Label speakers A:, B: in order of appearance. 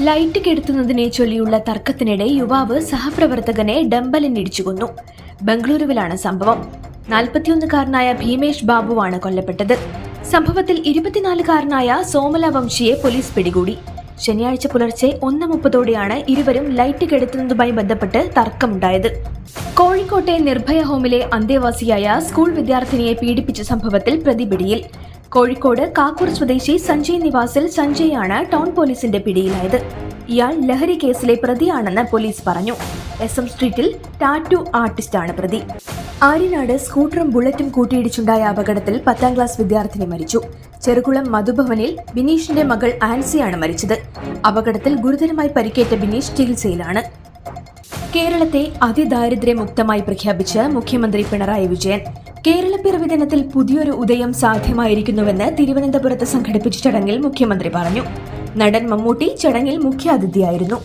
A: Light കെടുത്തുന്നതിനെ ചൊല്ലിയുള്ള തർക്കത്തിനിടെ യുവാവ് സഹപ്രവർത്തകനെ ഡംബലിനിടിച്ചു കൊന്നു. ബംഗളൂരുവിലാണ് സംഭവം. 41-കാരനായ ഭീമേഷ് ബാബുവാണ് കൊല്ലപ്പെട്ടത്. സംഭവത്തിൽ 24-കാരനായ സോമല വംശിയെ പോലീസ് പിടികൂടി. ശനിയാഴ്ച പുലർച്ചെ 1:30 ഇരുവരും ലൈറ്റ് കെടുത്തുന്നതുമായി ബന്ധപ്പെട്ട് തർക്കമുണ്ടായത്. കോഴിക്കോട്ടെ നിർഭയ ഹോമിലെ അന്തേവാസിയായ സ്കൂൾ വിദ്യാർത്ഥിനിയെ പീഡിപ്പിച്ച സംഭവത്തിൽ പ്രതി പിടിയിൽ. കോഴിക്കോട് കാക്കൂർ സ്വദേശി സഞ്ജയ് നിവാസിൽ സഞ്ജയാണ് ടൗൺ പോലീസിന്റെ പിടിയിലായത്. ഇയാൾ ലഹരി കേസിലെ പ്രതിയാണെന്ന് പോലീസ് പറഞ്ഞു. SM സ്ട്രീറ്റിൽ ടാറ്റു ആർട്ടിസ്റ്റാണ് പ്രതി. ആര്യനാട് സ്കൂട്ടറും ബുള്ളറ്റും കൂട്ടിയിടിച്ചുണ്ടായ അപകടത്തിൽ 10ാം ക്ലാസ് വിദ്യാർത്ഥിനി മരിച്ചു. ചെറുകുളം മധുഭവനിൽ ബിനീഷിന്റെ മകൾ ആൻസിയാണ് മരിച്ചത്. അപകടത്തിൽ ഗുരുതരമായി പരിക്കേറ്റ ബിനീഷ് ചികിത്സയിലാണ്. കേരളത്തെ അതിദാരിദ്ര്യമുക്തമായി പ്രഖ്യാപിച്ച് മുഖ്യമന്ത്രി പിണറായി വിജയൻ. കേരളപ്പിറവി ദിനത്തിൽ പുതിയൊരു ഉദയം സാധ്യമായിരിക്കുന്നുവെന്ന് തിരുവനന്തപുരത്ത് സംഘടിപ്പിച്ച ചടങ്ങിൽ മുഖ്യമന്ത്രി പറഞ്ഞു. നടൻ മമ്മൂട്ടി ചടങ്ങിൽ മുഖ്യാതിഥിയായിരുന്നു.